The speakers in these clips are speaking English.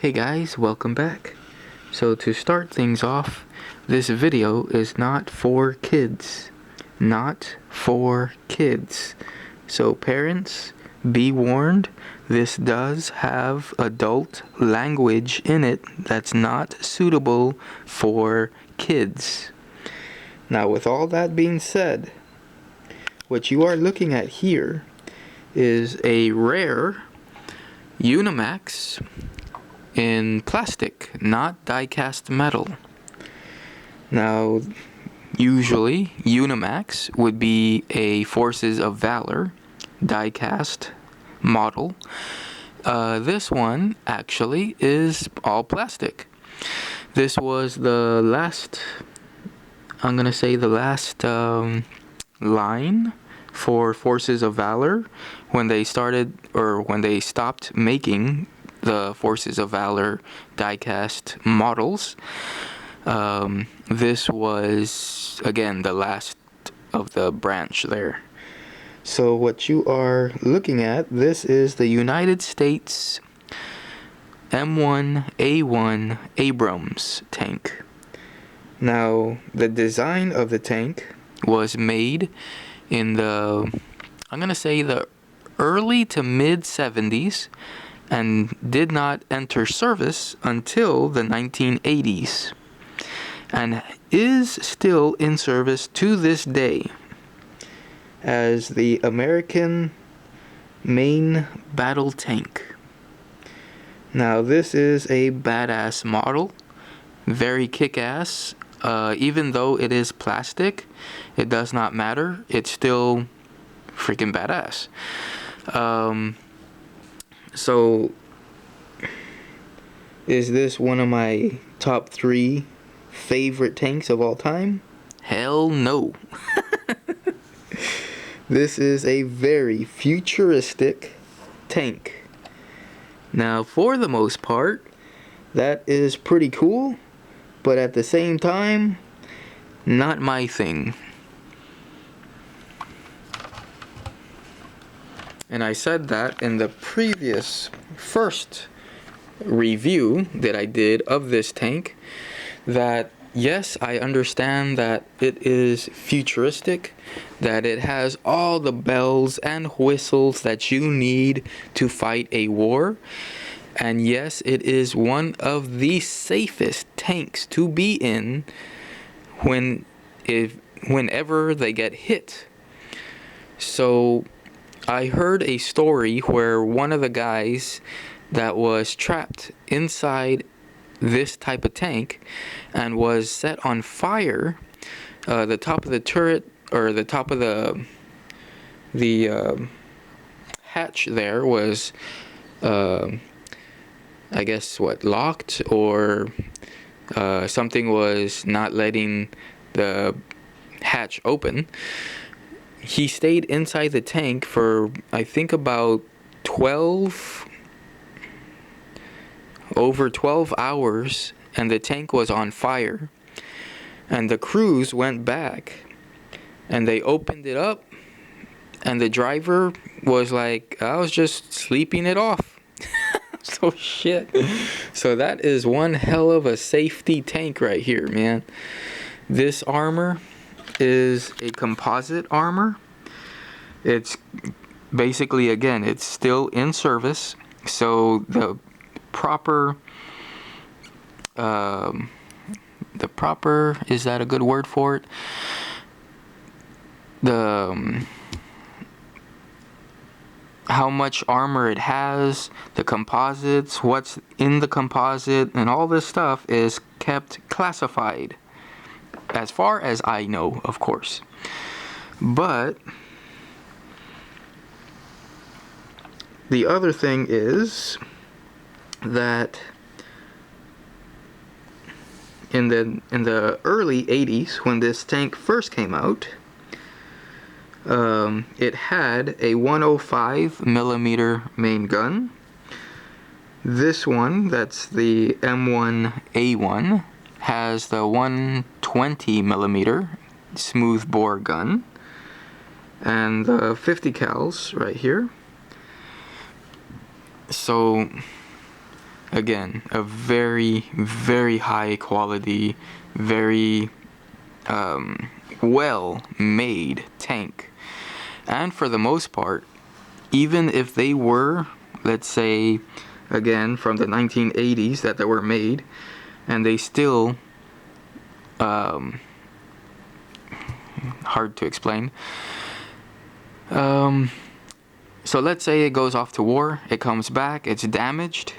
Hey guys, welcome back. So to start things off, this video is not for kids. Not for kids. So parents, be warned, this does have adult language in it that's not suitable for kids. Now with all that being said, what you are looking at here is a rare Unimax in plastic, not die-cast metal. Now, usually Unimax would be a Forces of Valor die-cast model. This one actually is all plastic. This was the last, I'm gonna say the last line for Forces of Valor when they started, or when they stopped making the Forces of Valor die-cast models. This was, again, the last of the branch there. So what you are looking at, this is the United States M1A1 Abrams tank. Now, the design of the tank was made in the, I'm going to say the early to mid 70s, and did not enter service until the 1980s, and is still in service to this day as the American main battle tank. Now this is a badass model, very kick-ass. Even though it is plastic, it does not matter, it's still freaking badass. So, is this one of my top 3 favorite tanks of all time? Hell no. This is a very futuristic tank. Now, for the most part, that is pretty cool, but at the same time, not my thing. And I said that in the previous first review that I did of this tank, that yes, I understand that it is futuristic, that it has all the bells and whistles that you need to fight a war, and yes, it is one of the safest tanks to be in whenever they get hit. So I heard a story where one of the guys that was trapped inside this type of tank and was set on fire, the top of the turret, or the top of the hatch there was, I guess, locked, or something was not letting the hatch open. He stayed inside the tank for, I think, about over 12 hours, and the tank was on fire. And the crews went back, and they opened it up, and the driver was like, I was just sleeping it off. So shit. So that is one hell of a safety tank right here, man. This armor is a composite armor. It's basically, again, it's still in service, so the proper, is that a good word for it? How much armor it has, the composites, what's in the composite, and all this stuff is kept classified, as far as I know, of course. But the other thing is that in the early 80s, when this tank first came out, it had a 105 millimeter main gun. This one, that's the M1A1, has the 120 millimeter smooth bore gun, and the 50 cals right here. So again, a very, very high quality, very well made tank. And for the most part, even if they were, let's say, again, from the 1980s that they were made, and they still, hard to explain. So let's say it goes off to war, it comes back, it's damaged.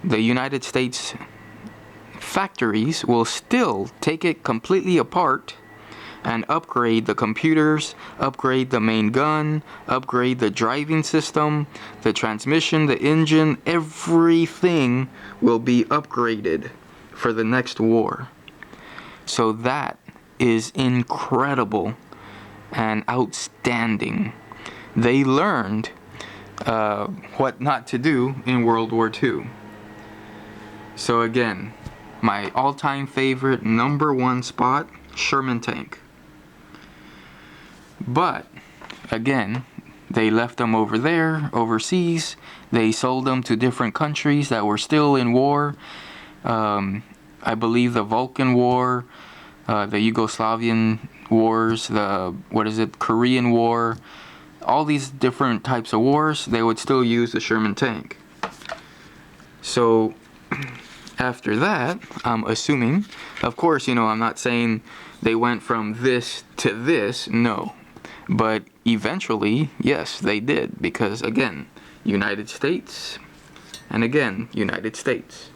The United States factories will still take it completely apart and upgrade the computers, upgrade the main gun, upgrade the driving system, the transmission, the engine, everything will be upgraded for the next war. So that is incredible and outstanding. They learned what not to do in World War II. So again, my all-time favorite #1 spot, Sherman tank. But again, they left them over there, overseas. They sold them to different countries that were still in war. I believe the Balkan War, the Yugoslavian wars, Korean War, all these different types of wars, they would still use the Sherman tank. So after that, I'm assuming, of course, I'm not saying they went from this to this, no. But eventually, yes, they did, because again, United States, and again, United States.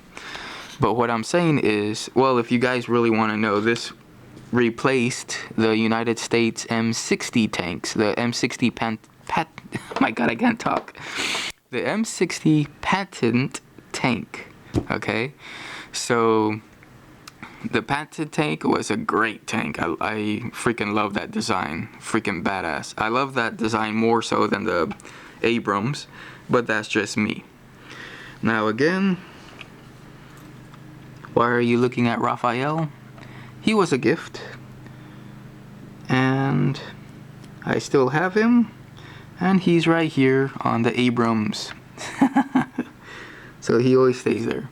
But what I'm saying is, well, if you guys really want to know, this replaced the United States M60 tanks, the M60 my God, I can't talk. The M60 Patton tank, okay? So the Patton tank was a great tank. I freaking love that design. Freaking badass. I love that design more so than the Abrams, but that's just me. Now again, why are you looking at Raphael? He was a gift, and I still have him, and he's right here on the Abrams. So he always stays there.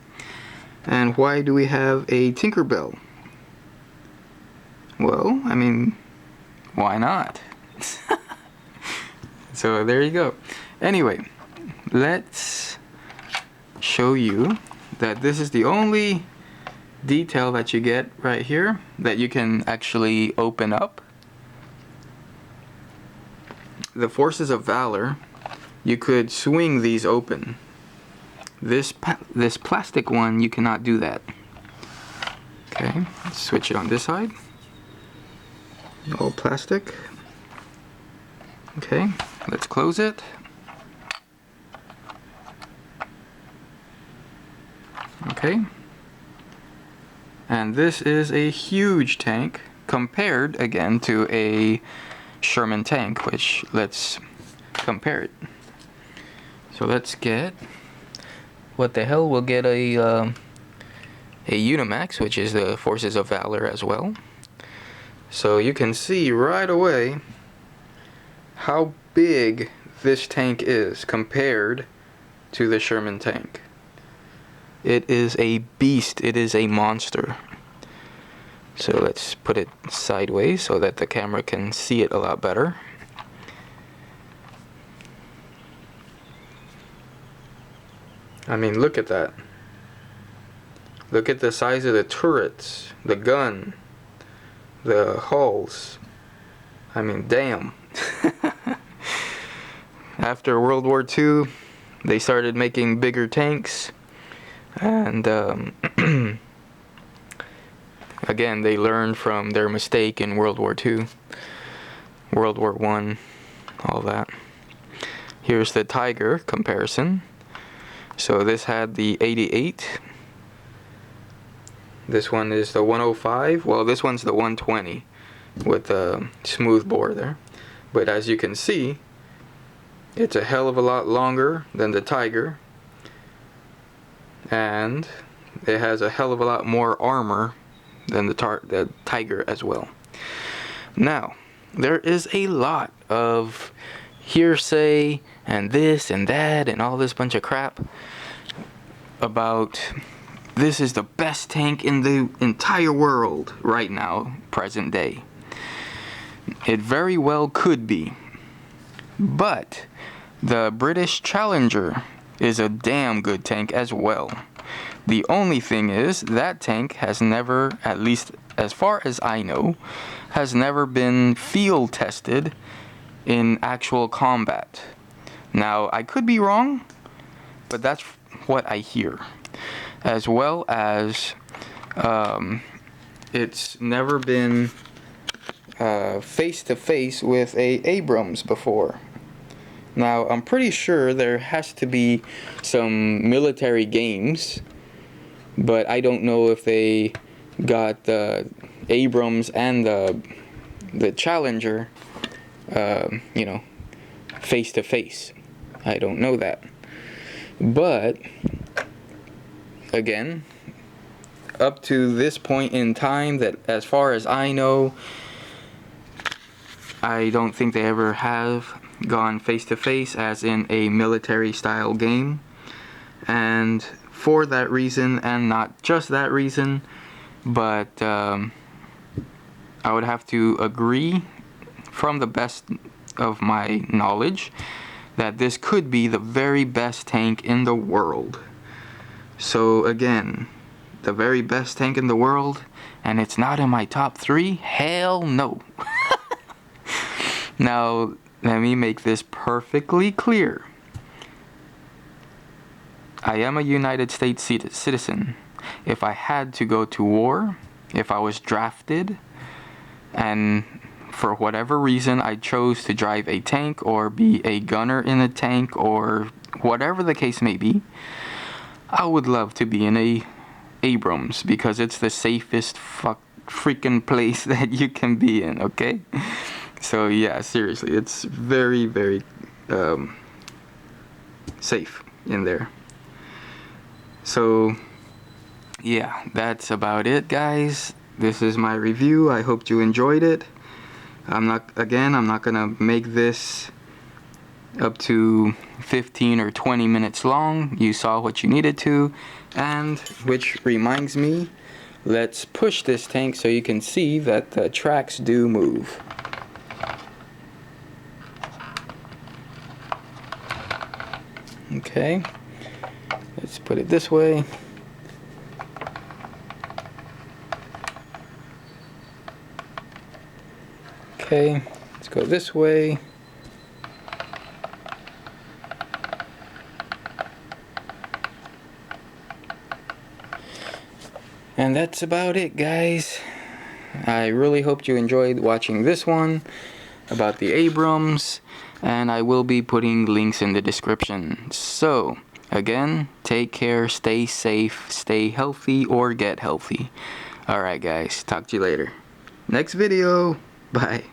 And why do we have a Tinkerbell? Well, I mean, why not? So there you go. Anyway, let's show you that this is the only detail that you get right here that you can actually open up. The Forces of Valor, you could swing these open. This plastic one, you cannot do that. Okay, let's switch it on this side. All plastic. Okay, let's close it. Okay. And this is a huge tank compared again to a Sherman tank, which let's compare it. So let's get, what the hell, we'll get a Unimax, which is the Forces of Valor as well. So you can see right away how big this tank is compared to the Sherman tank. It is a beast. It is a monster. So let's put it sideways so that the camera can see it a lot better. I mean, look at that. Look at the size of the turrets, the gun, the hulls. I mean, damn. After World War II, they started making bigger tanks. And again, they learned from their mistake in World War II, World War I, all that. Here's the Tiger comparison. So this had the 88. This one is the 105. Well, this one's the 120 with the smooth bore there. But as you can see, it's a hell of a lot longer than the Tiger. And it has a hell of a lot more armor than the Tiger as well. Now, there is a lot of hearsay and this and that and all this bunch of crap. about this is the best tank in the entire world right now, present day. It very well could be. But the British Challenger is a damn good tank as well. The only thing is that tank has never, at least as far as I know, has never been field tested in actual combat. Now, I could be wrong, but that's what I hear. As well as it's never been face to face with a Abrams before. Now, I'm pretty sure there has to be some military games, but I don't know if they got the Abrams and the Challenger, face to face. I don't know that. But, again, up to this point in time, that as far as I know, I don't think they ever have gone face to face as in a military style game. And for that reason, and not just that reason, but I would have to agree from the best of my knowledge that this could be the very best tank in the world. So again, the very best tank in the world, and it's not in my top 3? Hell no. Now, let me make this perfectly clear. I am a United States citizen. If I had to go to war, if I was drafted, and for whatever reason I chose to drive a tank or be a gunner in a tank or whatever the case may be, I would love to be in a Abrams because it's the safest freaking place that you can be in, okay? So yeah, seriously, it's very, very safe in there. So yeah, that's about it, guys. This is my review. I hope you enjoyed it. I'm not gonna make this up to 15 or 20 minutes long. You saw what you needed to. And which reminds me, let's push this tank so you can see that the tracks do move. Okay, let's put it this way. Okay, let's go this way. And that's about it, guys. I really hoped you enjoyed watching this one about the Abrams, and I will be putting links in the description. So, again, take care, stay safe, stay healthy, or get healthy. Alright, guys, talk to you later. Next video. Bye.